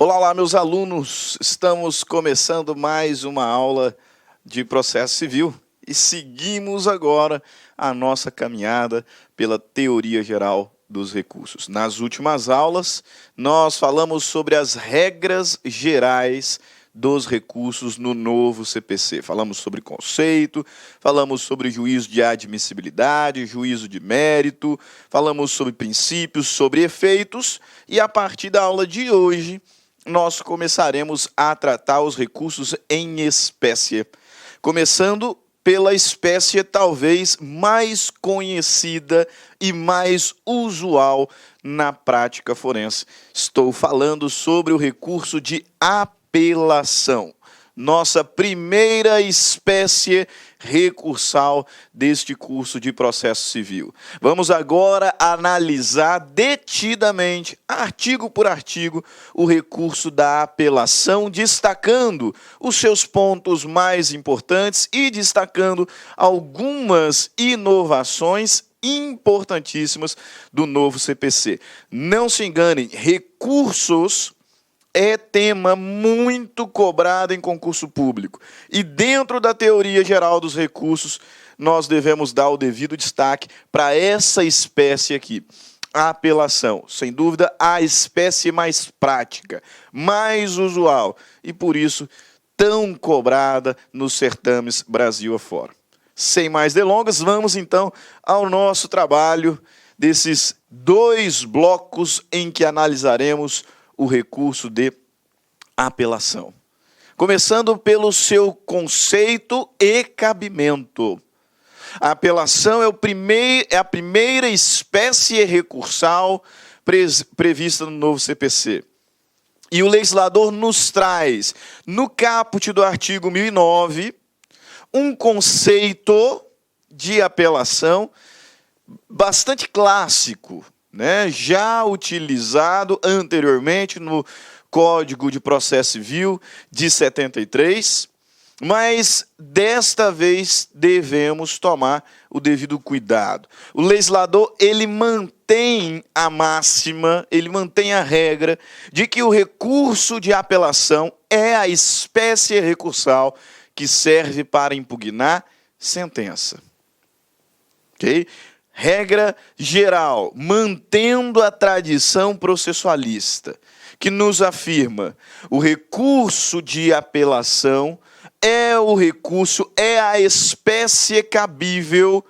Olá, olá, meus alunos! Estamos começando mais uma aula de processo civil e seguimos agora a nossa caminhada pela teoria geral dos recursos. Nas últimas aulas, nós falamos sobre as regras gerais dos recursos no novo CPC. Falamos sobre conceito, falamos sobre juízo de admissibilidade, juízo de mérito, falamos sobre princípios, sobre efeitos e a partir da aula de hoje, nós começaremos a tratar os recursos em espécie, começando pela espécie talvez mais conhecida e mais usual na prática forense. Estou falando sobre o recurso de apelação, nossa primeira espécie recursal deste curso de processo civil. Vamos agora analisar detidamente, artigo por artigo, o recurso da apelação, destacando os seus pontos mais importantes e destacando algumas inovações importantíssimas do novo CPC. Não se enganem, recursos é tema muito cobrado em concurso público. E dentro da teoria geral dos recursos, nós devemos dar o devido destaque para essa espécie aqui. A apelação, sem dúvida, a espécie mais prática, mais usual e, por isso, tão cobrada nos certames Brasil afora. Sem mais delongas, vamos então ao nosso trabalho desses dois blocos em que analisaremos o recurso de apelação. Começando pelo seu conceito e cabimento. A apelação é a primeira espécie recursal prevista no novo CPC. E o legislador nos traz, no caput do artigo 1009, um conceito de apelação bastante clássico, né? Já utilizado anteriormente no Código de Processo Civil de 73, mas desta vez devemos tomar o devido cuidado. O legislador, ele mantém a máxima, ele mantém a regra de que o recurso de apelação é a espécie recursal que serve para impugnar sentença. Ok? Regra geral, mantendo a tradição processualista, que nos afirma o recurso de apelação é a espécie cabível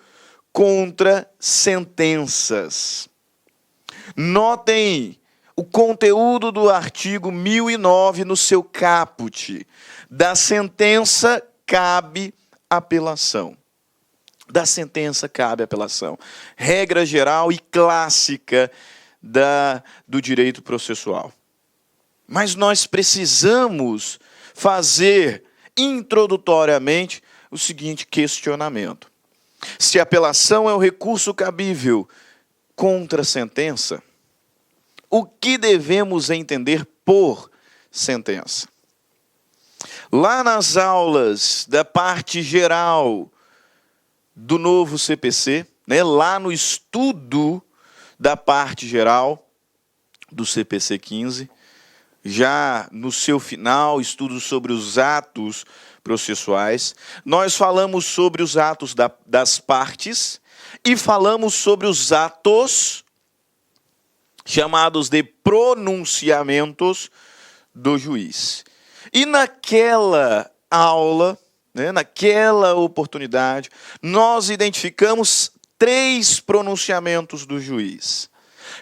contra sentenças. Notem o conteúdo do artigo 1009 no seu caput. Da sentença cabe apelação. Da sentença cabe apelação. Regra geral e clássica do direito processual. Mas nós precisamos fazer introdutoriamente o seguinte questionamento. Se a apelação é o recurso cabível contra a sentença, o que devemos entender por sentença? Lá nas aulas da parte geral do novo CPC, né, lá no estudo da parte geral do CPC 15, já no seu final, estudo sobre os atos processuais, nós falamos sobre os atos das partes e falamos sobre os atos chamados de pronunciamentos do juiz. E naquela aula, né, naquela oportunidade, nós identificamos 3 pronunciamentos do juiz.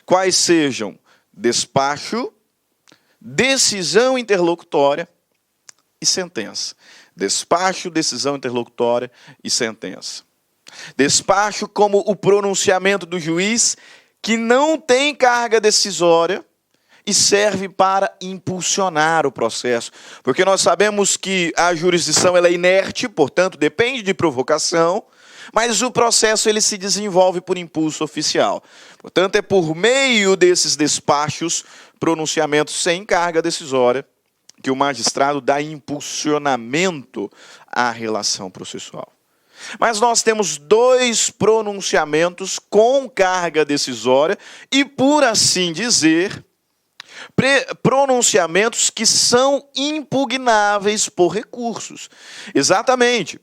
Quais sejam despacho, decisão interlocutória e sentença. Despacho, decisão interlocutória e sentença. Despacho como o pronunciamento do juiz que não tem carga decisória e serve para impulsionar o processo. Porque nós sabemos que a jurisdição ela é inerte, portanto, depende de provocação, mas o processo ele se desenvolve por impulso oficial. Portanto, é por meio desses despachos, pronunciamentos sem carga decisória, que o magistrado dá impulsionamento à relação processual. Mas nós temos 2 pronunciamentos com carga decisória e, por assim dizer, Pronunciamentos que são impugnáveis por recursos. Exatamente.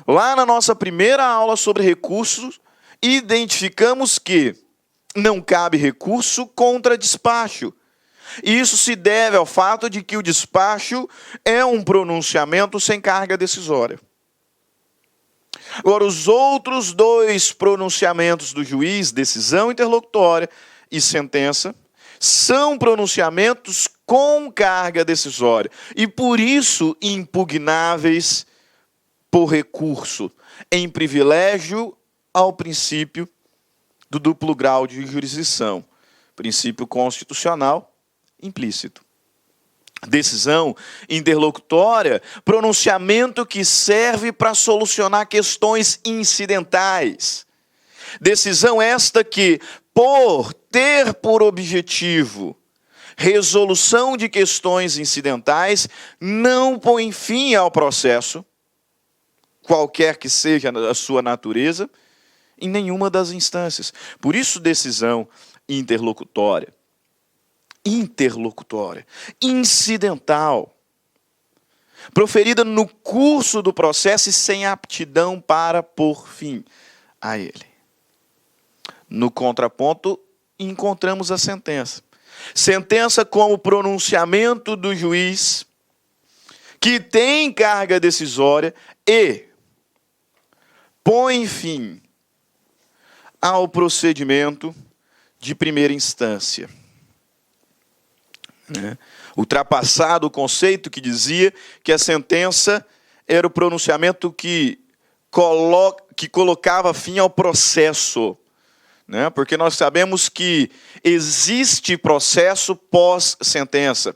Lá na nossa primeira aula sobre recursos, identificamos que não cabe recurso contra despacho. Isso se deve ao fato de que o despacho é um pronunciamento sem carga decisória. Agora, os outros dois pronunciamentos do juiz, decisão interlocutória e sentença, são pronunciamentos com carga decisória e, por isso, impugnáveis por recurso, em privilégio ao princípio do duplo grau de jurisdição, princípio constitucional implícito. Decisão interlocutória, pronunciamento que serve para solucionar questões incidentais. Decisão esta que, por ter por objetivo resolução de questões incidentais, não põe fim ao processo, qualquer que seja a sua natureza, em nenhuma das instâncias. Por isso, decisão interlocutória, incidental, proferida no curso do processo e sem aptidão para pôr fim a ele. No contraponto, encontramos a sentença. Sentença como pronunciamento do juiz, que tem carga decisória e põe fim ao procedimento de primeira instância. Ultrapassado o conceito que dizia que a sentença era o pronunciamento que colocava fim ao processo. Porque nós sabemos que existe processo pós-sentença.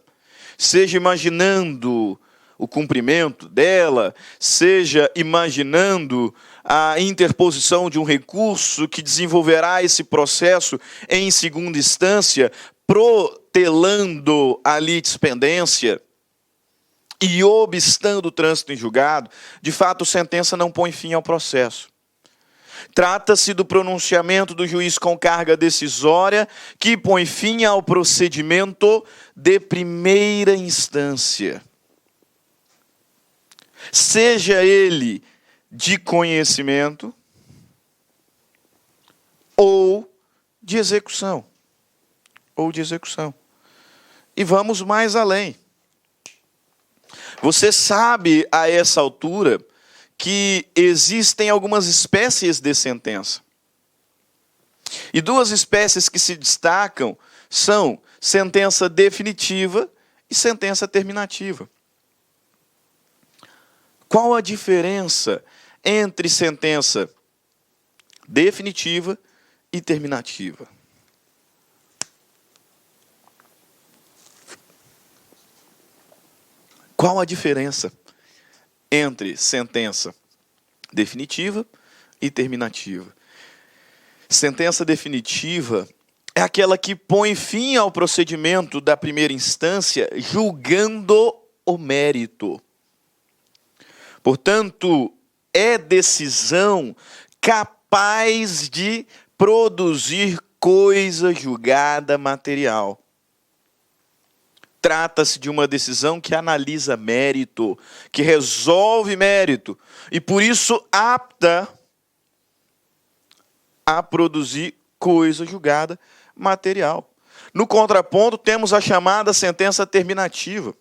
Seja imaginando o cumprimento dela, seja imaginando a interposição de um recurso que desenvolverá esse processo em segunda instância, protelando a litispendência e obstando o trânsito em julgado, de fato, sentença não põe fim ao processo. Trata-se do pronunciamento do juiz com carga decisória que põe fim ao procedimento de primeira instância. Seja ele de conhecimento ou de execução. E vamos mais além. Você sabe a essa altura que existem algumas espécies de sentença. E duas espécies que se destacam são sentença definitiva e sentença terminativa. Qual a diferença entre sentença definitiva e terminativa? Qual a diferença entre sentença definitiva e terminativa? Sentença definitiva é aquela que põe fim ao procedimento da primeira instância, julgando o mérito. Portanto, é decisão capaz de produzir coisa julgada material. Trata-se de uma decisão que analisa mérito, que resolve mérito, e por isso apta a produzir coisa julgada material. No contraponto, temos a chamada sentença terminativa.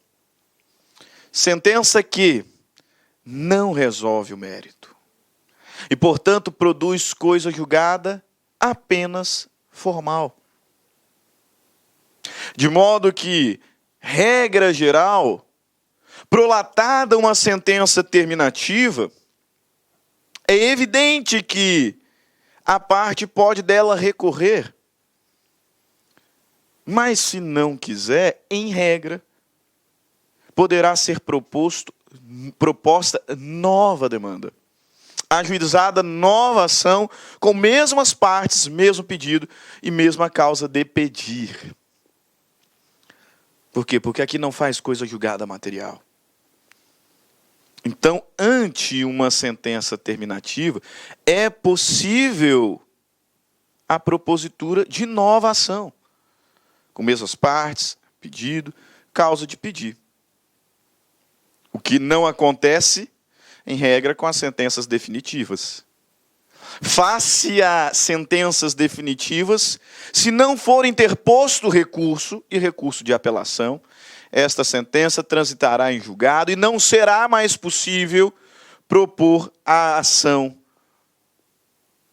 Sentença que não resolve o mérito. E, portanto, produz coisa julgada apenas formal. De modo que, regra geral, prolatada uma sentença terminativa, é evidente que a parte pode dela recorrer. Mas, se não quiser, em regra, poderá ser proposta nova demanda. Ajuizada nova ação com mesmas partes, mesmo pedido e mesma causa de pedir. Por quê? Porque aqui não faz coisa julgada material. Então, ante uma sentença terminativa, é possível a propositura de nova ação, com mesmas partes, pedido, causa de pedir. O que não acontece, em regra, com as sentenças definitivas. Face a sentenças definitivas, se não for interposto recurso e recurso de apelação, esta sentença transitará em julgado e não será mais possível propor a ação.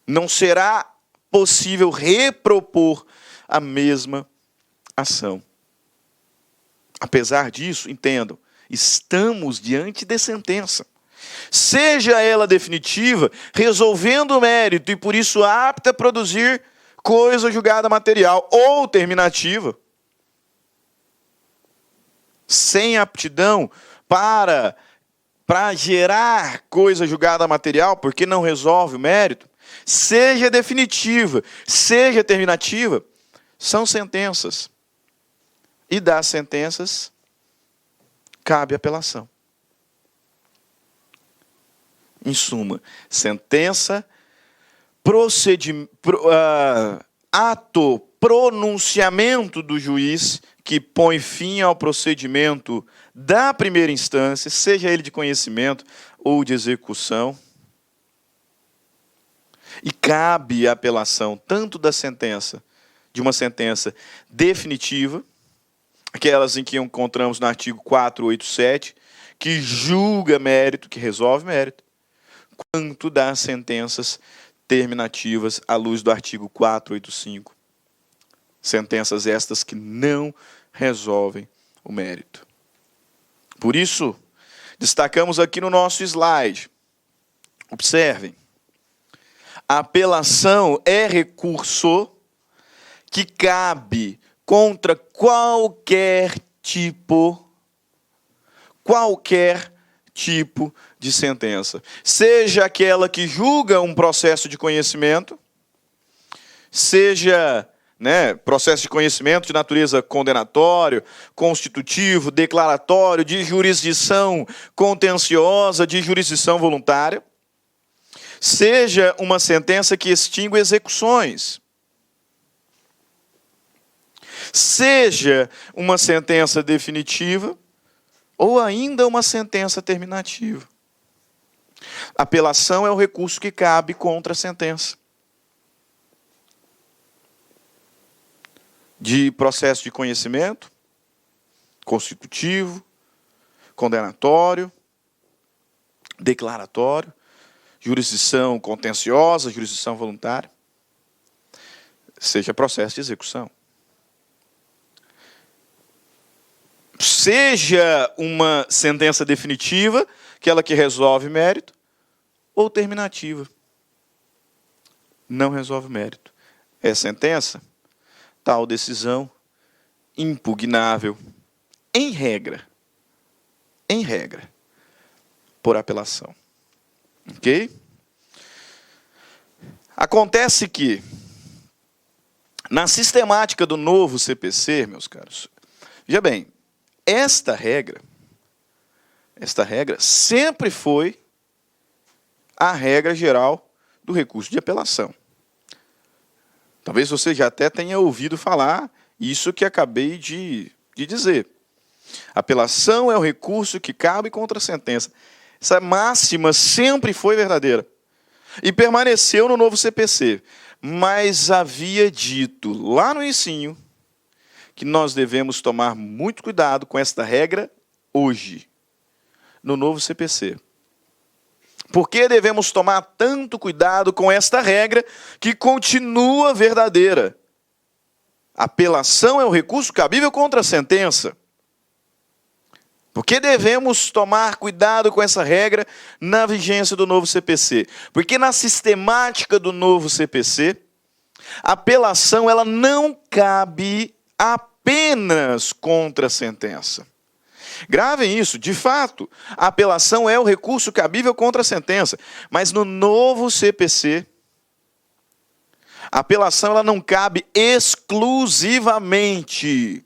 Não será possível repropor a mesma ação. Apesar disso, entendam, estamos diante de sentença. Seja ela definitiva, resolvendo o mérito e por isso apta a produzir coisa julgada material, ou terminativa, sem aptidão para gerar coisa julgada material, porque não resolve o mérito, seja definitiva, seja terminativa, são sentenças. E das sentenças, cabe apelação. Em suma, sentença, ato, pronunciamento do juiz que põe fim ao procedimento da primeira instância, seja ele de conhecimento ou de execução. E cabe a apelação tanto da sentença, de uma sentença definitiva, aquelas em que encontramos no artigo 487, que julga mérito, que resolve mérito, quanto das sentenças terminativas à luz do artigo 485. Sentenças estas que não resolvem o mérito. Por isso, destacamos aqui no nosso slide. Observem. A apelação é recurso que cabe contra qualquer tipo de sentença. Seja aquela que julga um processo de conhecimento, seja processo de conhecimento de natureza condenatório, constitutivo, declaratório, de jurisdição contenciosa, de jurisdição voluntária, seja uma sentença que extingue execuções, seja uma sentença definitiva ou ainda uma sentença terminativa. Apelação é o recurso que cabe contra a sentença. De processo de conhecimento, constitutivo, condenatório, declaratório, jurisdição contenciosa, jurisdição voluntária, seja processo de execução. Seja uma sentença definitiva, aquela que resolve mérito, ou terminativa. Não resolve mérito. É sentença, tal decisão, impugnável, em regra, por apelação. Ok? Acontece que, na sistemática do novo CPC, meus caros, veja bem, esta regra sempre foi a regra geral do recurso de apelação. Talvez você já até tenha ouvido falar isso que acabei de dizer. Apelação é o recurso que cabe contra a sentença. Essa máxima sempre foi verdadeira. E permaneceu no novo CPC. Mas havia dito lá no ensino que nós devemos tomar muito cuidado com esta regra hoje, no novo CPC. Por que devemos tomar tanto cuidado com esta regra que continua verdadeira? Apelação é o recurso cabível contra a sentença. Por que devemos tomar cuidado com essa regra na vigência do novo CPC? Porque na sistemática do novo CPC, a apelação ela não cabe apenas contra a sentença. Gravem isso, de fato, a apelação é o recurso cabível contra a sentença, mas no novo CPC, a apelação ela não cabe exclusivamente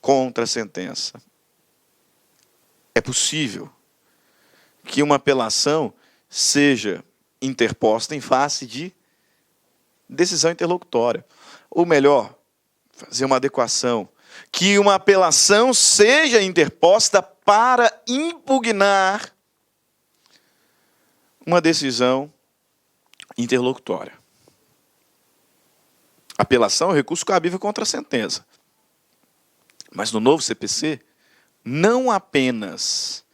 contra a sentença. É possível que uma apelação seja interposta em face de decisão interlocutória, ou melhor, fazer uma adequação, que uma apelação seja interposta para impugnar uma decisão interlocutória. Apelação é o recurso cabível contra a sentença. Mas no novo CPC, não apenas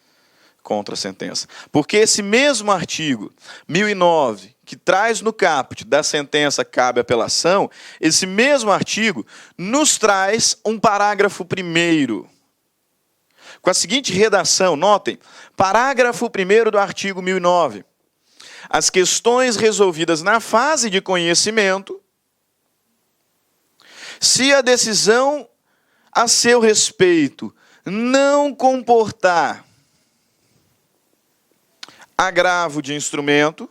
contra a sentença. Porque esse mesmo artigo 1009, que traz no caput da sentença cabe apelação, esse mesmo artigo nos traz um parágrafo 1º, com a seguinte redação, notem, parágrafo 1º do artigo 1009. As questões resolvidas na fase de conhecimento, se a decisão a seu respeito não comportar agravo de instrumento,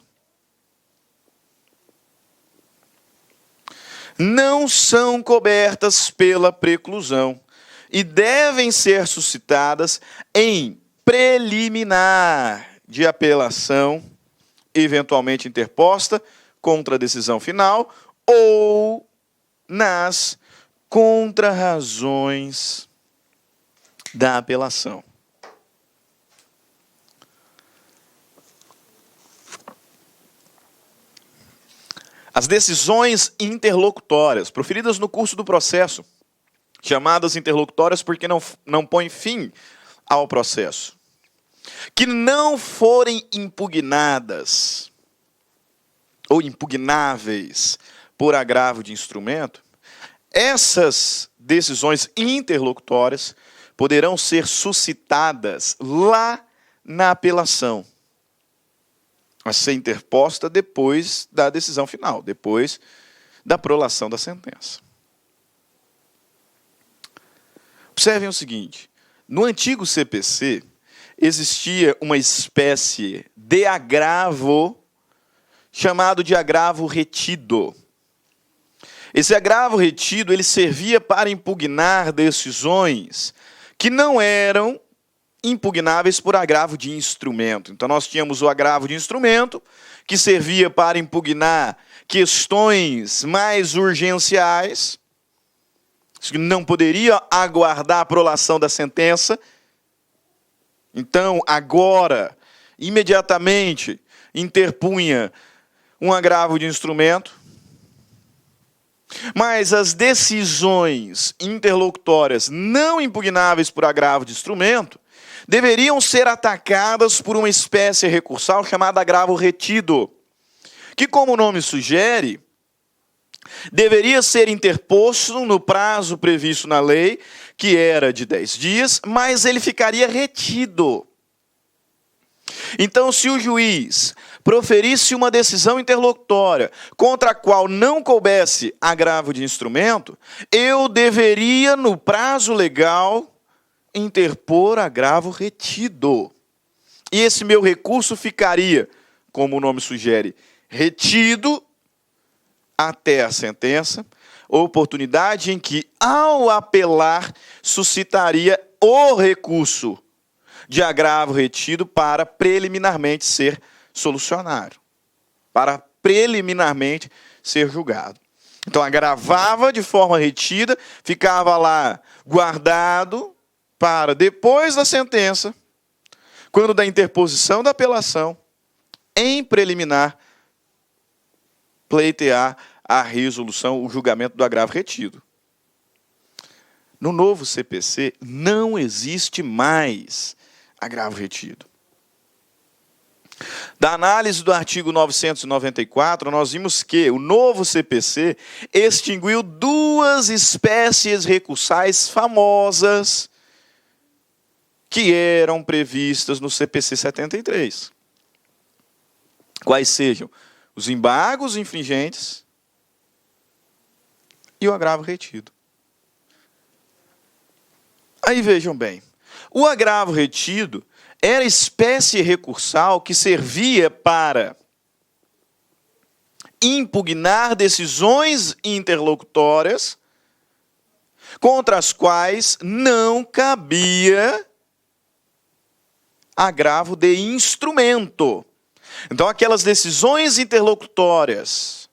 não são cobertas pela preclusão e devem ser suscitadas em preliminar de apelação, eventualmente interposta contra a decisão final ou nas contrarrazões da apelação. As decisões interlocutórias, proferidas no curso do processo, chamadas interlocutórias porque não põem fim ao processo, que não forem impugnadas ou impugnáveis por agravo de instrumento, essas decisões interlocutórias poderão ser suscitadas lá na apelação, a ser interposta depois da decisão final, depois da prolação da sentença. Observem o seguinte, no antigo CPC existia uma espécie de agravo chamado de agravo retido. Esse agravo retido, ele servia para impugnar decisões que não eram impugnáveis por agravo de instrumento. Então, nós tínhamos o agravo de instrumento, que servia para impugnar questões mais urgenciais, que não poderia aguardar a prolação da sentença. Então, agora, imediatamente, interpunha um agravo de instrumento. Mas as decisões interlocutórias não impugnáveis por agravo de instrumento deveriam ser atacadas por uma espécie recursal chamada agravo retido, que, como o nome sugere, deveria ser interposto no prazo previsto na lei, que era de 10 dias, mas ele ficaria retido. Então, se o juiz proferisse uma decisão interlocutória contra a qual não coubesse agravo de instrumento, eu deveria, no prazo legal, interpor agravo retido. E esse meu recurso ficaria, como o nome sugere, retido até a sentença, oportunidade em que, ao apelar, suscitaria o recurso de agravo retido para preliminarmente ser solucionado, para preliminarmente ser julgado. Então, agravava de forma retida, ficava lá guardado para depois da sentença, quando da interposição da apelação, em preliminar, pleitear a resolução, o julgamento do agravo retido. No novo CPC, não existe mais agravo retido. Da análise do artigo 994, nós vimos que o novo CPC extinguiu duas espécies recursais famosas que eram previstas no CPC 73. Quais sejam? Os embargos infringentes e o agravo retido. Aí vejam bem, o agravo retido era espécie recursal que servia para impugnar decisões interlocutórias contra as quais não cabia agravo de instrumento. Então, aquelas decisões interlocutórias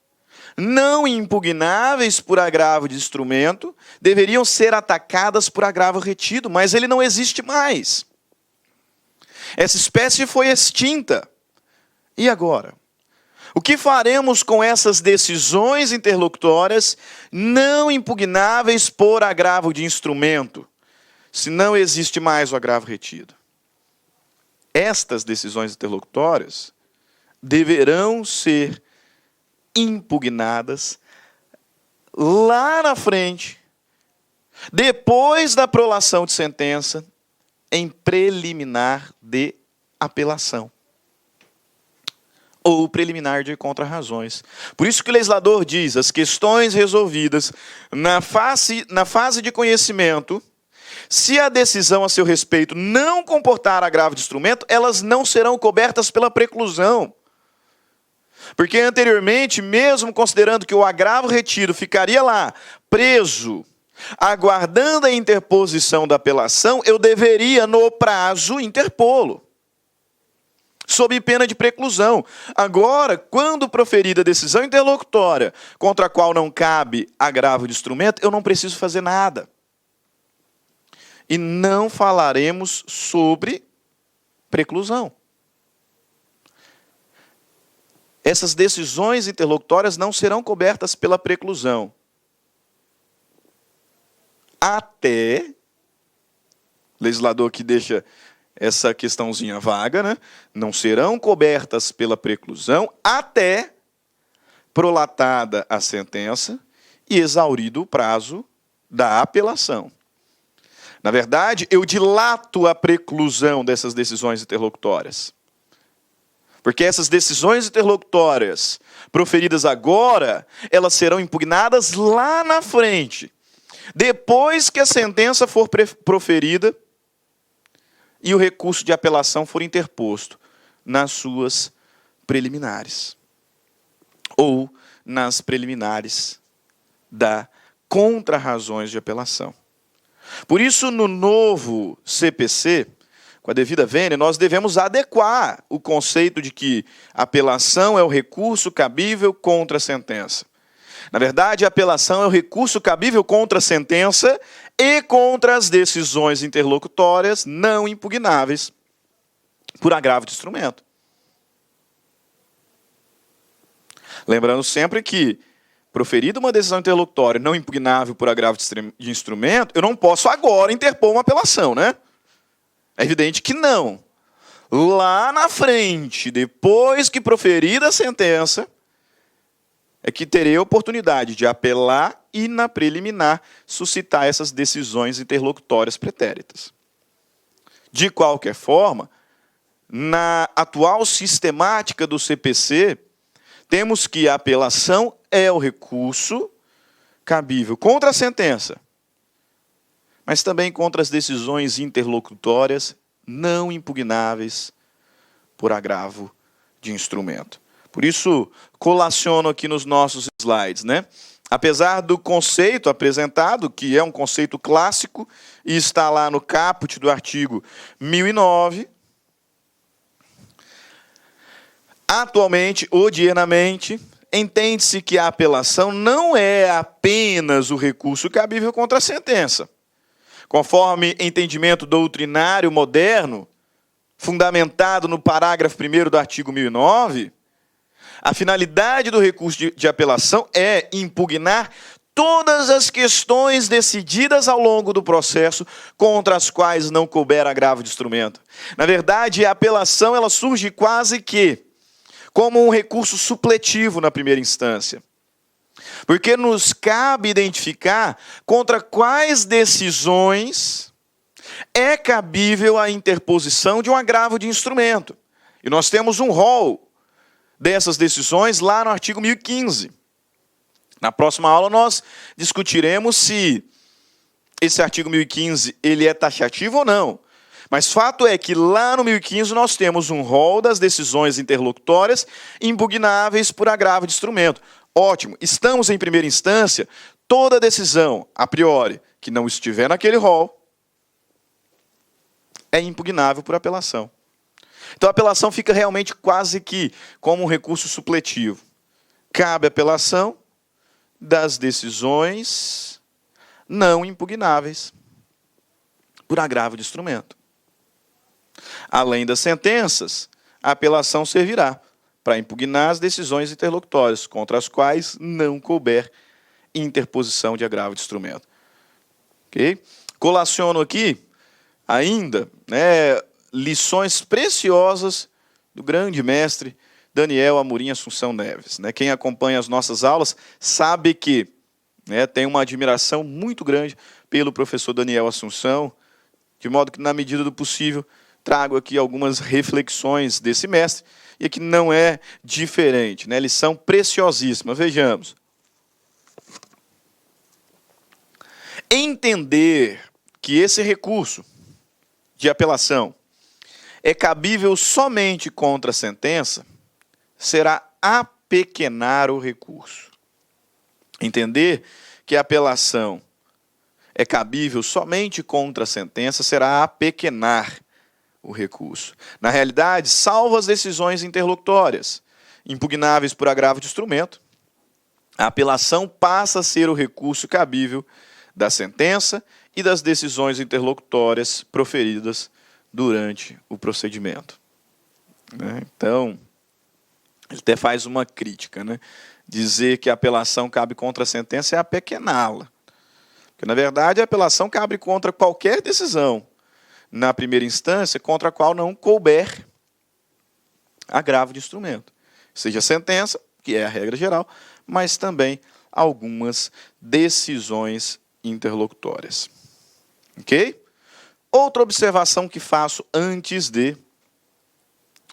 não impugnáveis por agravo de instrumento deveriam ser atacadas por agravo retido, mas ele não existe mais. Essa espécie foi extinta. E agora? O que faremos com essas decisões interlocutórias não impugnáveis por agravo de instrumento, se não existe mais o agravo retido? Estas decisões interlocutórias deverão ser impugnadas lá na frente, depois da prolação de sentença, em preliminar de apelação, ou preliminar de contrarrazões. Por isso que o legislador diz, as questões resolvidas na fase de conhecimento, se a decisão a seu respeito não comportar agravo de instrumento, elas não serão cobertas pela preclusão. Porque anteriormente, mesmo considerando que o agravo retido ficaria lá, preso, aguardando a interposição da apelação, eu deveria, no prazo, interpô-lo, sob pena de preclusão. Agora, quando proferida a decisão interlocutória, contra a qual não cabe agravo de instrumento, eu não preciso fazer nada. E não falaremos sobre preclusão. Essas decisões interlocutórias não serão cobertas pela preclusão. Até, o legislador aqui deixa essa questãozinha vaga, né? Não serão cobertas pela preclusão até prolatada a sentença e exaurido o prazo da apelação. Na verdade, eu dilato a preclusão dessas decisões interlocutórias. Porque essas decisões interlocutórias proferidas agora, elas serão impugnadas lá na frente, depois que a sentença for proferida e o recurso de apelação for interposto nas suas preliminares, ou nas preliminares da contrarrazões de apelação. Por isso, no novo CPC, com a devida vênia, nós devemos adequar o conceito de que apelação é o recurso cabível contra a sentença. Na verdade, a apelação é o recurso cabível contra a sentença e contra as decisões interlocutórias não impugnáveis por agravo de instrumento. Lembrando sempre que, proferida uma decisão interlocutória não impugnável por agravo de instrumento, eu não posso agora interpor uma apelação, né? É evidente que não. Lá na frente, depois que proferida a sentença, é que terei a oportunidade de apelar e, na preliminar, suscitar essas decisões interlocutórias pretéritas. De qualquer forma, na atual sistemática do CPC, temos que a apelação é o recurso cabível contra a sentença, mas também contra as decisões interlocutórias não impugnáveis por agravo de instrumento. Por isso, colaciono aqui nos nossos slides, né? Apesar do conceito apresentado, que é um conceito clássico, e está lá no caput do artigo 1009, atualmente, odiernamente, entende-se que a apelação não é apenas o recurso cabível contra a sentença. Conforme entendimento doutrinário moderno, fundamentado no parágrafo 1º do artigo 1009, a finalidade do recurso de apelação é impugnar todas as questões decididas ao longo do processo contra as quais não couber agravo de instrumento. Na verdade, a apelação ela surge quase que como um recurso supletivo na primeira instância. Porque nos cabe identificar contra quais decisões é cabível a interposição de um agravo de instrumento. E nós temos um rol dessas decisões lá no artigo 1015. Na próxima aula nós discutiremos se esse artigo 1015 ele é taxativo ou não. Mas fato é que lá no 1015 nós temos um rol das decisões interlocutórias impugnáveis por agravo de instrumento. Ótimo, estamos em primeira instância, toda decisão, a priori, que não estiver naquele rol, é impugnável por apelação. Então, a apelação fica realmente quase que como um recurso supletivo. Cabe apelação das decisões não impugnáveis por agravo de instrumento. Além das sentenças, a apelação servirá para impugnar as decisões interlocutórias contra as quais não couber interposição de agravo de instrumento. Ok? Colaciono aqui ainda lições preciosas do grande mestre Daniel Amorim Assunção Neves. Quem acompanha as nossas aulas sabe que tem uma admiração muito grande pelo professor Daniel Assunção, de modo que, na medida do possível, trago aqui algumas reflexões desse mestre, e aqui não é diferente, lição preciosíssima. Vejamos. Entender que esse recurso de apelação é cabível somente contra a sentença será apequenar o recurso. Entender que a apelação é cabível somente contra a sentença será apequenar o recurso. Na realidade, salvo as decisões interlocutórias impugnáveis por agravo de instrumento, a apelação passa a ser o recurso cabível da sentença e das decisões interlocutórias proferidas durante o procedimento. Então, ele até faz uma crítica, Dizer que a apelação cabe contra a sentença é apequená-la. Porque, na verdade, a apelação cabe contra qualquer decisão, na primeira instância, contra a qual não couber agravo de instrumento. Seja a sentença, que é a regra geral, mas também algumas decisões interlocutórias. Ok? Outra observação que faço antes de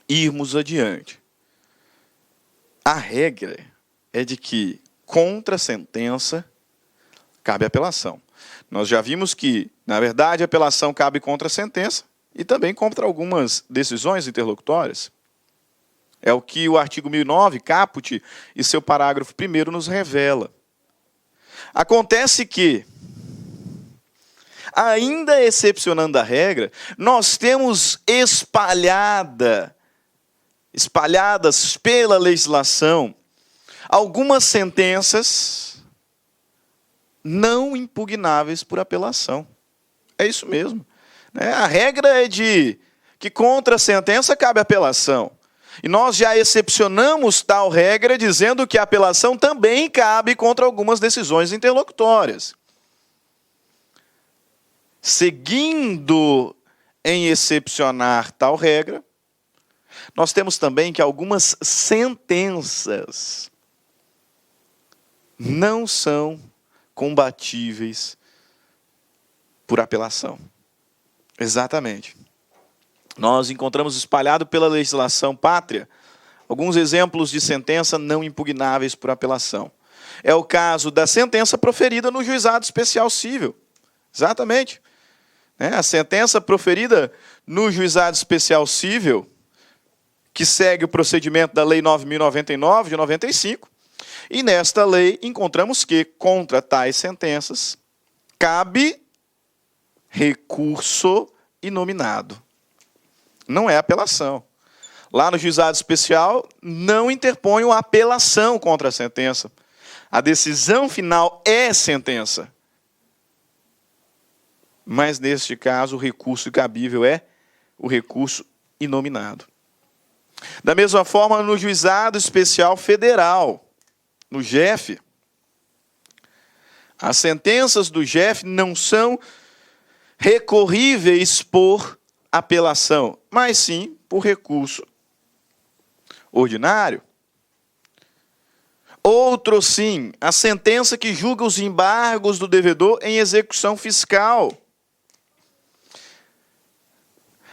irmos adiante. A regra é de que, contra a sentença, cabe apelação. Nós já vimos que, na verdade, a apelação cabe contra a sentença e também contra algumas decisões interlocutórias. É o que o artigo 1009, caput, e seu parágrafo 1º nos revela. Acontece que, ainda excepcionando a regra, nós temos espalhadas pela legislação algumas sentenças não impugnáveis por apelação. É isso mesmo. A regra é de que contra a sentença cabe apelação. E nós já excepcionamos tal regra dizendo que a apelação também cabe contra algumas decisões interlocutórias. Seguindo em excepcionar tal regra, nós temos também que algumas sentenças não são combatíveis por apelação. Exatamente. Nós encontramos espalhado pela legislação pátria alguns exemplos de sentença não impugnáveis por apelação. É o caso da sentença proferida no juizado especial civil. Exatamente. A sentença proferida no juizado especial civil, que segue o procedimento da Lei 9.099, de 95, e nesta lei encontramos que, contra tais sentenças, cabe recurso inominado. Não é apelação. Lá no juizado especial, não interpõe uma apelação contra a sentença. A decisão final é sentença. Mas, neste caso, o recurso cabível é o recurso inominado. Da mesma forma, no juizado especial federal, no JEF, as sentenças do JEF não são recorríveis por apelação, mas sim por recurso ordinário. Outro sim, a sentença que julga os embargos do devedor em execução fiscal.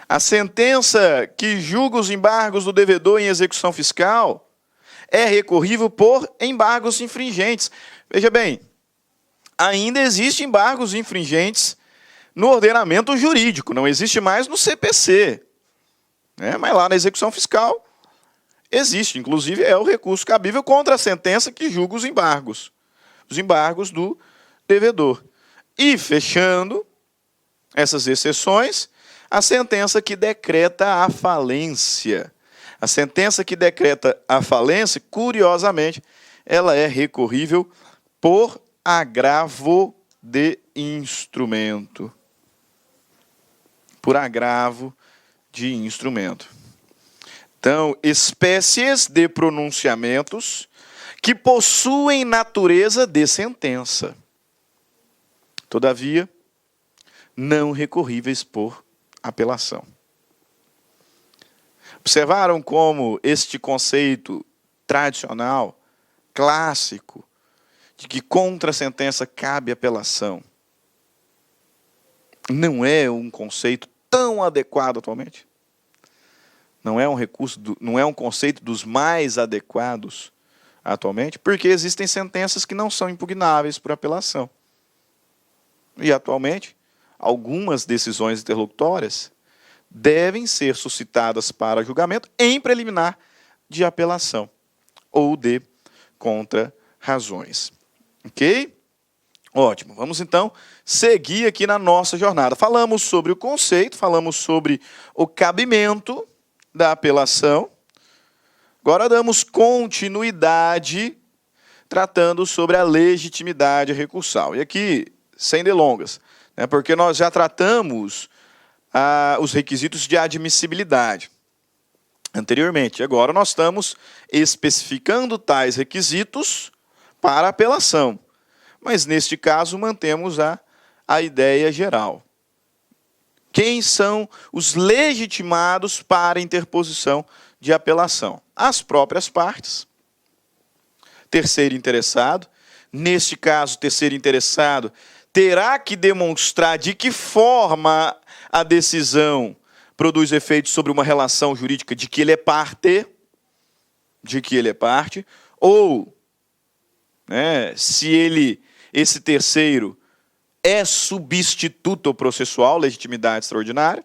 A sentença que julga os embargos do devedor em execução fiscal é recorrível por embargos infringentes. Veja bem, ainda existem embargos infringentes no ordenamento jurídico, não existe mais no CPC. Mas lá na execução fiscal existe, inclusive é o recurso cabível contra a sentença que julga os embargos do devedor. E, fechando essas exceções, a sentença que decreta a falência. A sentença que decreta a falência, curiosamente, ela é recorrível por agravo de instrumento. Por agravo de instrumento. Então, espécies de pronunciamentos que possuem natureza de sentença. Todavia, não recorríveis por apelação. Observaram como este conceito tradicional, clássico, de que contra a sentença cabe apelação, não é um conceito tão adequado atualmente? Não é um recurso, não é um conceito dos mais adequados atualmente, porque existem sentenças que não são impugnáveis por apelação. E atualmente, algumas decisões interlocutórias devem ser suscitadas para julgamento em preliminar de apelação ou de contra-razões. Ok? Ótimo. Vamos então seguir aqui na nossa jornada. Falamos sobre o conceito, falamos sobre o cabimento da apelação. Agora damos continuidade tratando sobre a legitimidade recursal. E aqui, sem delongas, né, porque nós já tratamos os requisitos de admissibilidade anteriormente. Agora nós estamos especificando tais requisitos para apelação. Mas, neste caso, mantemos a ideia geral. Quem são os legitimados para interposição de apelação? As próprias partes. Terceiro interessado. Neste caso, o terceiro interessado terá que demonstrar de que forma a decisão produz efeitos sobre uma relação jurídica de que ele é parte, ou, né, se esse terceiro é substituto processual, legitimidade extraordinária.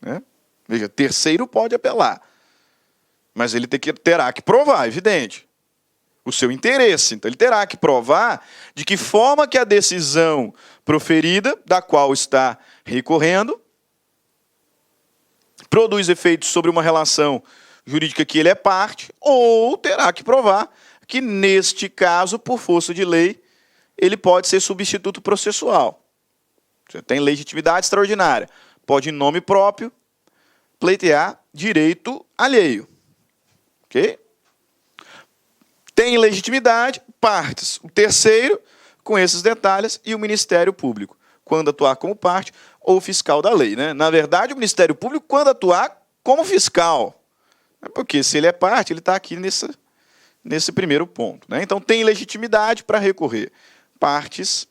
Né? Veja, terceiro pode apelar, mas ele terá que provar, evidente, o seu interesse. Então, ele terá que provar de que forma que a decisão proferida, da qual está recorrendo, produz efeitos sobre uma relação jurídica que ele é parte, ou terá que provar que, neste caso, por força de lei, ele pode ser substituto processual. Você tem legitimidade extraordinária. Pode, em nome próprio, pleitear direito alheio. Ok? Tem legitimidade, partes. O terceiro, com esses detalhes, e o Ministério Público, quando atuar como parte ou fiscal da lei. Né? Na verdade, o Ministério Público, quando atuar como fiscal. Porque se ele é parte, ele está aqui nesse primeiro ponto. Né? Então, tem legitimidade para recorrer. Partes,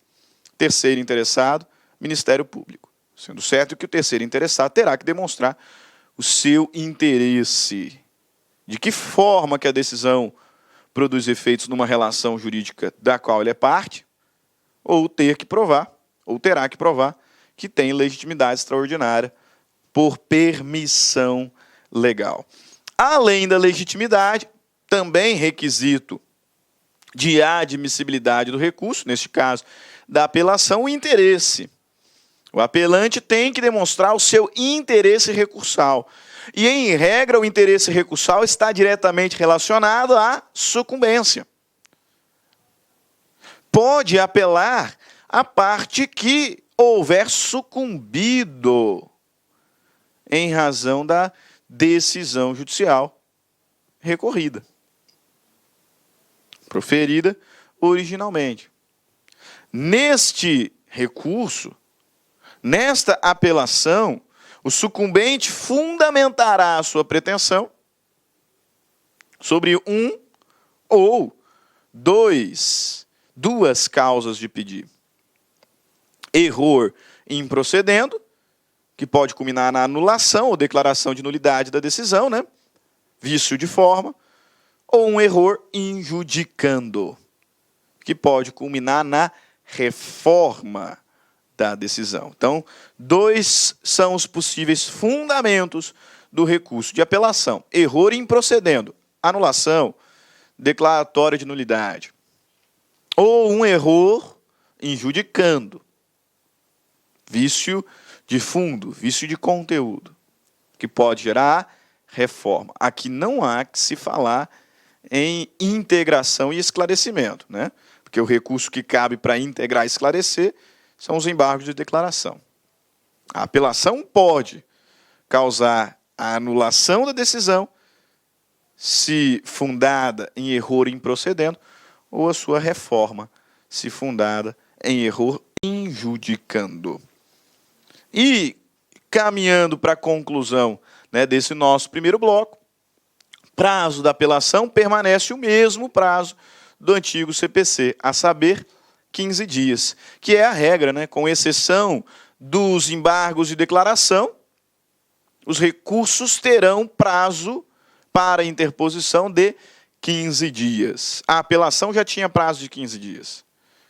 terceiro interessado, Ministério Público. Sendo certo que o terceiro interessado terá que demonstrar o seu interesse. De que forma que a decisão produz efeitos numa relação jurídica da qual ele é parte, ou terá que provar que tem legitimidade extraordinária por permissão legal. Além da legitimidade, também requisito de admissibilidade do recurso, neste caso, da apelação, o interesse. O apelante tem que demonstrar o seu interesse recursal. E, em regra, o interesse recursal está diretamente relacionado à sucumbência. Pode apelar a parte que houver sucumbido em razão da decisão judicial recorrida, proferida originalmente. Neste recurso, nesta apelação, o sucumbente fundamentará a sua pretensão sobre um ou duas causas de pedir. Error improcedendo, que pode culminar na anulação ou declaração de nulidade da decisão, né? Vício de forma, ou um error injudicando, que pode culminar na reforma da decisão. Então, dois são os possíveis fundamentos do recurso de apelação. Error improcedendo, anulação, declaratória de nulidade. Ou um error injudicando, vício de fundo, vício de conteúdo, que pode gerar reforma. Aqui não há que se falar em integração e esclarecimento, né? Porque o recurso que cabe para integrar e esclarecer são os embargos de declaração. A apelação pode causar a anulação da decisão, se fundada em erro improcedendo, ou a sua reforma, se fundada em erro injudicando. E, caminhando para a conclusão, né, desse nosso primeiro bloco, prazo da apelação permanece o mesmo prazo do antigo CPC, a saber, 15 dias, que é a regra, né, com exceção dos embargos de declaração, os recursos terão prazo para interposição de 15 dias. A apelação já tinha prazo de 15 dias.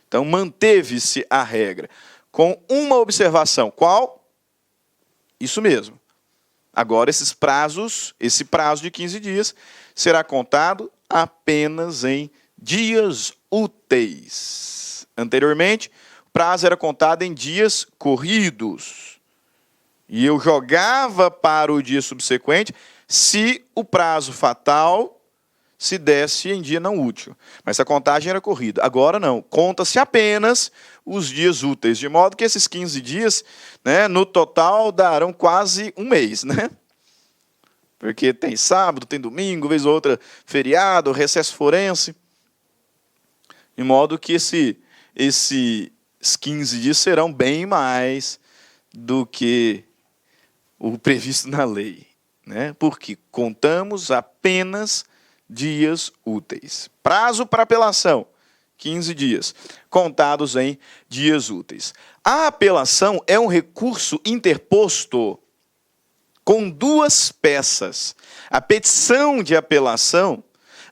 Então, manteve-se a regra, com uma observação. Qual? Isso mesmo. Agora, esse prazo de 15 dias, será contado apenas em dias úteis. Anteriormente, o prazo era contado em dias corridos. E eu jogava para o dia subsequente se o prazo fatal se desse em dia não útil. Mas a contagem era corrida. Agora não. Conta-se apenas os dias úteis. De modo que esses 15 dias, né, no total, darão quase um mês, né? Porque tem sábado, tem domingo, vez ou outra feriado, recesso forense. De modo que esses 15 dias serão bem mais do que o previsto na lei, né? Porque contamos apenas dias úteis. Prazo para apelação, 15 dias, contados em dias úteis. A apelação é um recurso interposto com duas peças. A petição de apelação,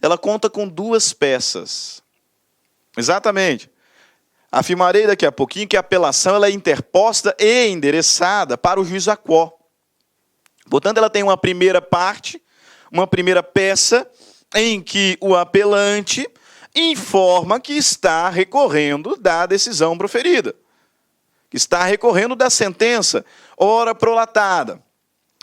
ela conta com duas peças. Exatamente. Afirmarei daqui a pouquinho que a apelação ela é interposta e endereçada para o juiz aquó. Portanto, ela tem uma primeira parte, uma primeira peça, em que o apelante informa que está recorrendo da decisão proferida, que está recorrendo da sentença, ora prolatada.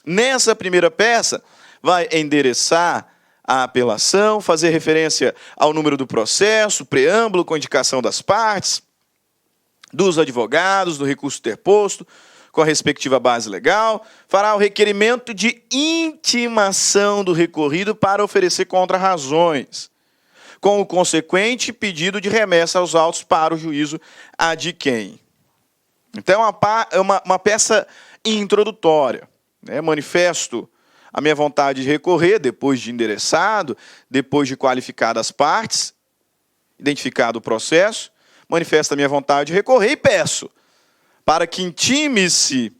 Nessa primeira peça, vai endereçar a apelação, fazer referência ao número do processo, preâmbulo com indicação das partes, dos advogados, do recurso interposto, com a respectiva base legal, fará o requerimento de intimação do recorrido para oferecer contrarrazões, com o consequente pedido de remessa aos autos para o juízo ad quem. Então, é uma peça introdutória, né? Manifesto a minha vontade de recorrer, depois de endereçado, depois de qualificado as partes, identificado o processo, manifesto a minha vontade de recorrer e peço para que intime-se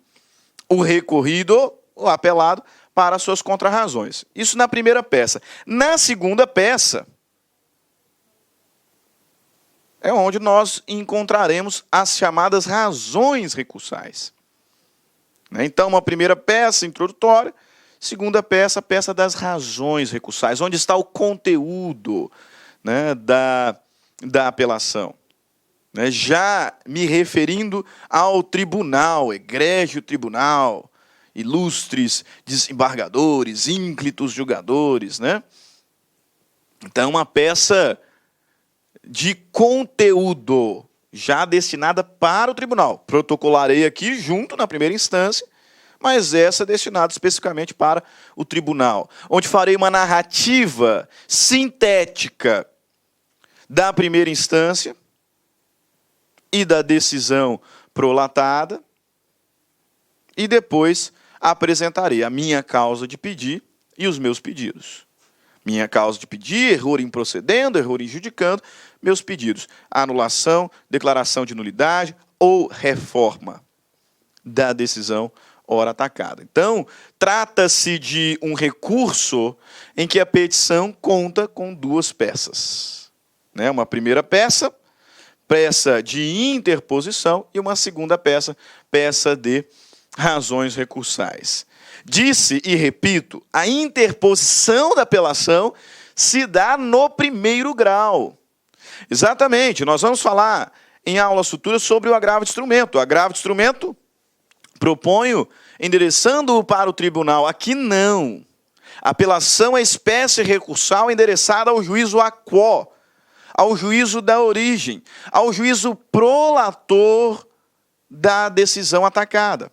o recorrido, o apelado, para as suas contrarrazões. Isso na primeira peça. Na segunda peça, é onde nós encontraremos as chamadas razões recursais. Então, uma primeira peça introdutória, segunda peça, a peça das razões recursais, onde está o conteúdo, né, da apelação. Já me referindo ao tribunal, egrégio tribunal, ilustres desembargadores, ínclitos julgadores, né? Então, uma peça de conteúdo já destinada para o tribunal. Protocolarei aqui junto na primeira instância, mas essa destinada especificamente para o tribunal, onde farei uma narrativa sintética da primeira instância e da decisão prolatada, e depois apresentarei a minha causa de pedir e os meus pedidos. Minha causa de pedir, erro improcedendo, erro injudicando, meus pedidos, anulação, declaração de nulidade ou reforma da decisão ora atacada. Então, trata-se de um recurso em que a petição conta com duas peças, né? Uma primeira peça, peça de interposição, e uma segunda peça, peça de razões recursais. Disse e repito, a interposição da apelação se dá no primeiro grau. Exatamente, nós vamos falar em aulas futuras sobre o agravo de instrumento. O agravo de instrumento proponho endereçando-o para o tribunal. Aqui não. A apelação é espécie recursal endereçada ao juízo aquó, ao juízo da origem, ao juízo prolator da decisão atacada.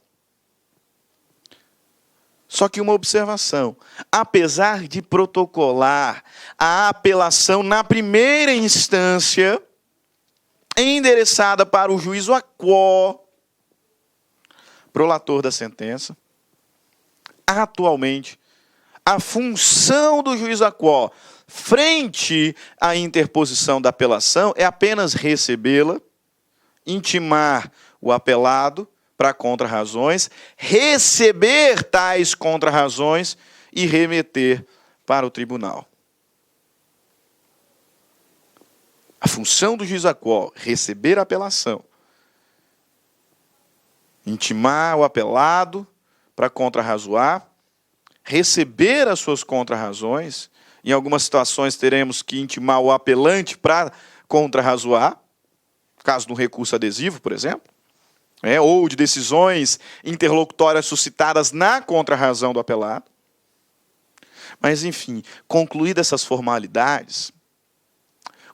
Só que uma observação: apesar de protocolar a apelação na primeira instância, endereçada para o juízo a quo, prolator da sentença, atualmente, a função do juízo a quo, frente à interposição da apelação, é apenas recebê-la, intimar o apelado para contrarrazões, receber tais contrarrazões e remeter para o tribunal. A função do juiz a quo, receber a apelação, intimar o apelado para contrarrazoar, receber as suas contrarrazões. Em algumas situações teremos que intimar o apelante para contrarrazoar, caso de um recurso adesivo, por exemplo, ou de decisões interlocutórias suscitadas na contrarrazão do apelado. Mas, enfim, concluídas essas formalidades,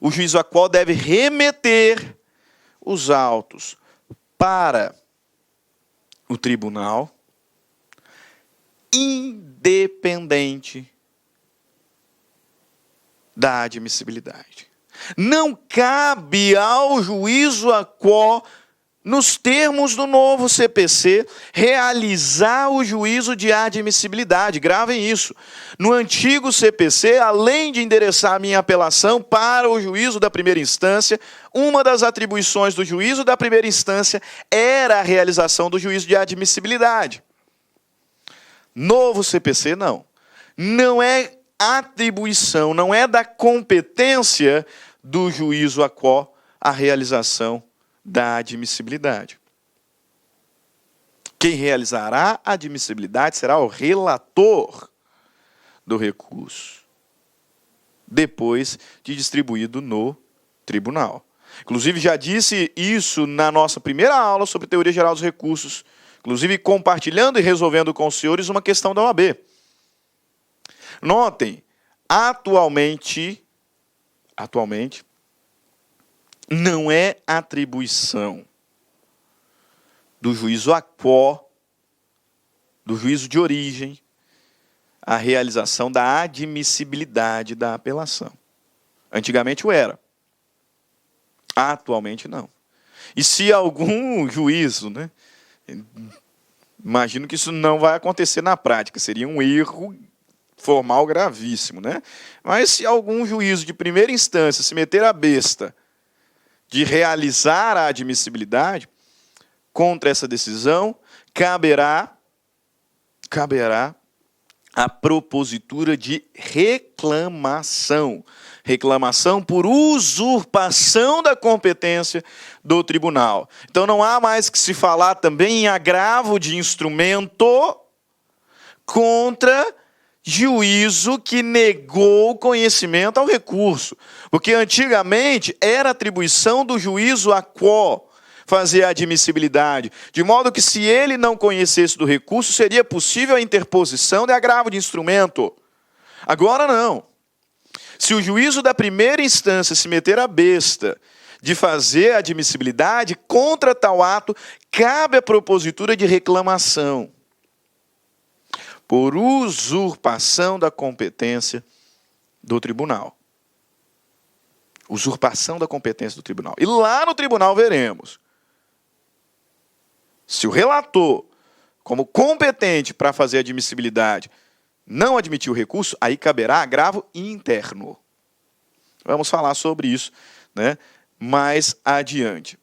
o juízo a quo deve remeter os autos para o tribunal, independente da admissibilidade. Não cabe ao juízo a quo, nos termos do novo CPC, realizar o juízo de admissibilidade. Gravem isso. No antigo CPC, além de endereçar a minha apelação para o juízo da primeira instância, uma das atribuições do juízo da primeira instância era a realização do juízo de admissibilidade. Novo CPC, não. Não é atribuição, não é da competência do juízo a quo a realização da admissibilidade. Quem realizará a admissibilidade será o relator do recurso, depois de distribuído no tribunal. Inclusive, já disse isso na nossa primeira aula sobre teoria geral dos recursos, inclusive compartilhando e resolvendo com os senhores uma questão da OAB. Notem, atualmente, não é atribuição do juízo a quo, do juízo de origem, a realização da admissibilidade da apelação. Antigamente o era. Atualmente não. E se algum juízo, imagino que isso não vai acontecer na prática, seria um erro formal gravíssimo, Mas se algum juízo de primeira instância se meter a besta de realizar a admissibilidade, contra essa decisão, caberá a propositura de reclamação. Reclamação por usurpação da competência do tribunal. Então não há mais que se falar também em agravo de instrumento contra juízo que negou conhecimento ao recurso. Porque antigamente era atribuição do juízo a quo fazer a admissibilidade, de modo que se ele não conhecesse do recurso, seria possível a interposição de agravo de instrumento. Agora não. Se o juízo da primeira instância se meter a besta de fazer a admissibilidade, contra tal ato, cabe a propositura de reclamação por usurpação da competência do tribunal. Usurpação da competência do tribunal. E lá no tribunal veremos. Se o relator, como competente para fazer a admissibilidade, não admitir o recurso, aí caberá agravo interno. Vamos falar sobre isso, mais adiante.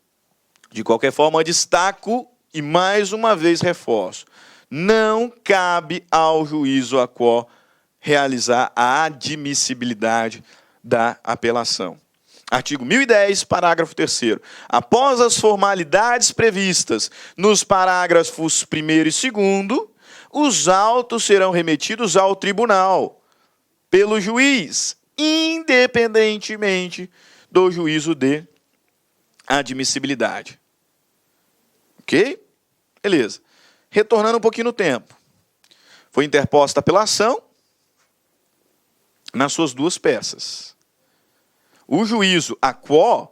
De qualquer forma, destaco e mais uma vez reforço. Não cabe ao juízo a quo realizar a admissibilidade da apelação. Artigo 1010, parágrafo 3º. Após as formalidades previstas nos parágrafos 1º e 2º, os autos serão remetidos ao tribunal pelo juiz, independentemente do juízo de admissibilidade. Ok? Beleza. Retornando um pouquinho no tempo. Foi interposta a apelação nas suas duas peças. O juízo a quo,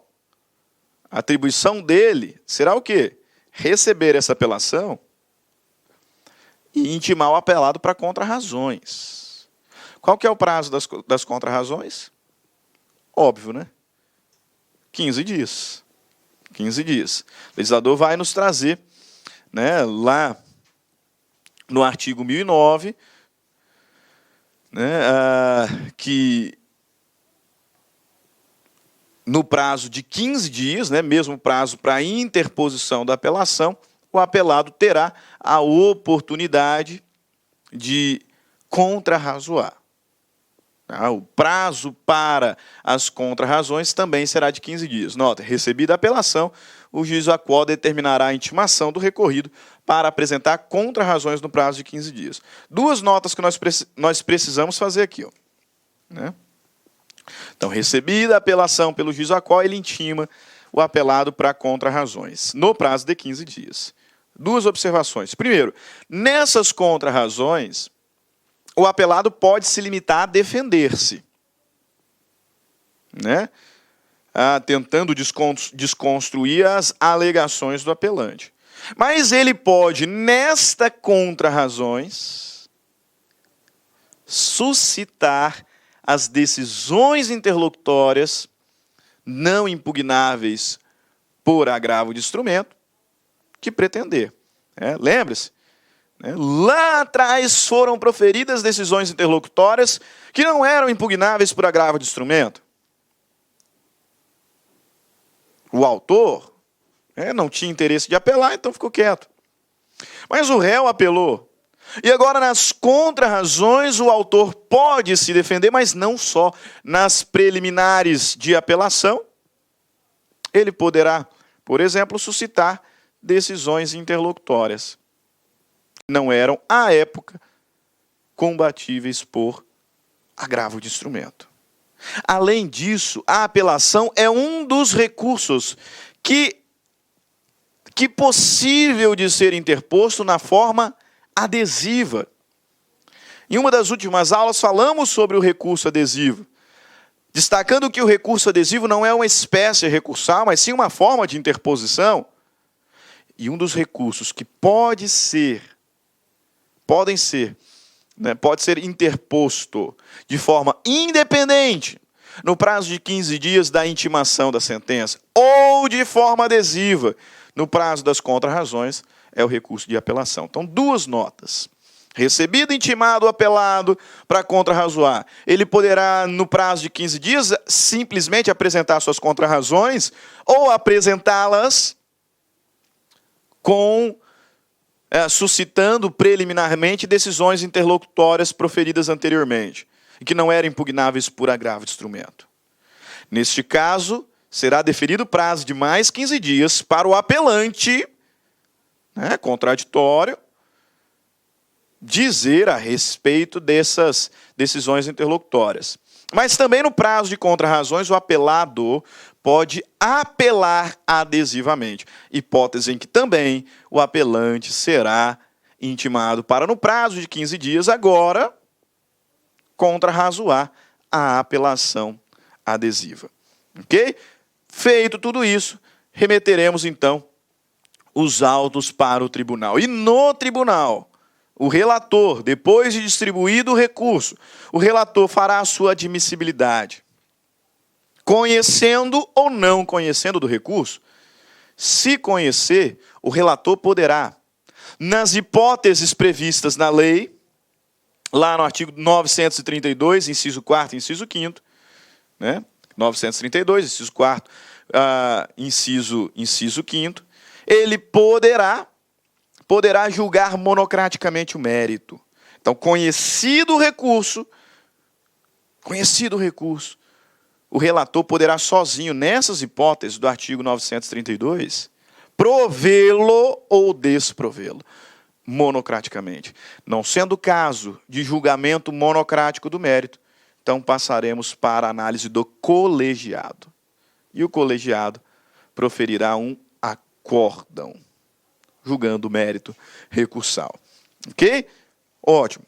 a atribuição dele será o quê? receber essa apelação e intimar o apelado para contrarrazões. Qual que é o prazo das contrarrazões? Óbvio, né? 15 dias. 15 dias. O legislador vai nos trazer, né, lá no artigo 1009, né, que no prazo de 15 dias, né, mesmo prazo para interposição da apelação, o apelado terá a oportunidade de contrarrazoar. O prazo para as contrarrazões também será de 15 dias. Nota, recebida a apelação, o juiz do acordo determinará a intimação do recorrido para apresentar contrarrazões no prazo de 15 dias. Duas notas que nós precisamos fazer aqui. Ó, né? Então, recebida a apelação pelo juiz do acordo, ele intima o apelado para contrarrazões, no prazo de 15 dias. Duas observações. Primeiro, nessas contrarrazões, o apelado pode se limitar a defender-se, né? Tentando desconstruir as alegações do apelante. Mas ele pode, nesta contrarrazões, suscitar as decisões interlocutórias não impugnáveis por agravo de instrumento que pretender. Lembre-se, lá atrás foram proferidas decisões interlocutórias que não eram impugnáveis por agravo de instrumento. O autor não tinha interesse de apelar, então ficou quieto. Mas o réu apelou. E agora, nas contrarrazões, o autor pode se defender, mas não só. Nas preliminares de apelação, ele poderá, por exemplo, suscitar decisões interlocutórias que não eram, à época, combatíveis por agravo de instrumento. Além disso, a apelação é um dos recursos que possível de ser interposto na forma adesiva. Em uma das últimas aulas falamos sobre o recurso adesivo, destacando que o recurso adesivo não é uma espécie recursal, mas sim uma forma de interposição. E um dos recursos que pode ser interposto de forma independente no prazo de 15 dias da intimação da sentença ou de forma adesiva no prazo das contrarrazões é o recurso de apelação. Então, duas notas. Recebido, intimado, apelado para contrarrazoar. Ele poderá, no prazo de 15 dias, simplesmente apresentar suas contrarrazões ou apresentá-las suscitando preliminarmente decisões interlocutórias proferidas anteriormente e que não eram impugnáveis por agravo de instrumento. Neste caso, será deferido prazo de mais 15 dias para o apelante, contraditório, dizer a respeito dessas decisões interlocutórias. Mas também no prazo de contrarrazões, o apelado pode apelar adesivamente, hipótese em que também o apelante será intimado para, no prazo de 15 dias, agora, contrarrazoar a apelação adesiva. Ok? Feito tudo isso, remeteremos, então, os autos para o tribunal. E no tribunal, o relator, depois de distribuído o recurso, o relator fará a sua admissibilidade. Conhecendo ou não conhecendo do recurso, se conhecer, o relator poderá, nas hipóteses previstas na lei, lá no artigo 932, inciso 4º, inciso 5º, 932, inciso 4º, inciso 5º, ele poderá julgar monocraticamente o mérito. Então, conhecido o recurso, o relator poderá sozinho, nessas hipóteses do artigo 932, provê-lo ou desprovê-lo, monocraticamente. Não sendo o caso de julgamento monocrático do mérito, então passaremos para a análise do colegiado. E o colegiado proferirá um acórdão, julgando o mérito recursal. Ok? Ótimo.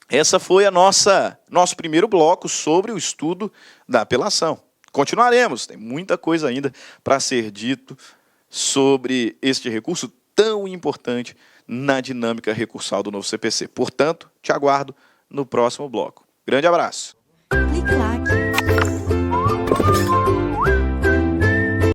Essa foi nosso primeiro bloco sobre o estudo da apelação. Continuaremos, tem muita coisa ainda para ser dito sobre este recurso tão importante na dinâmica recursal do novo CPC. Portanto, te aguardo no próximo bloco. Grande abraço! Clique like.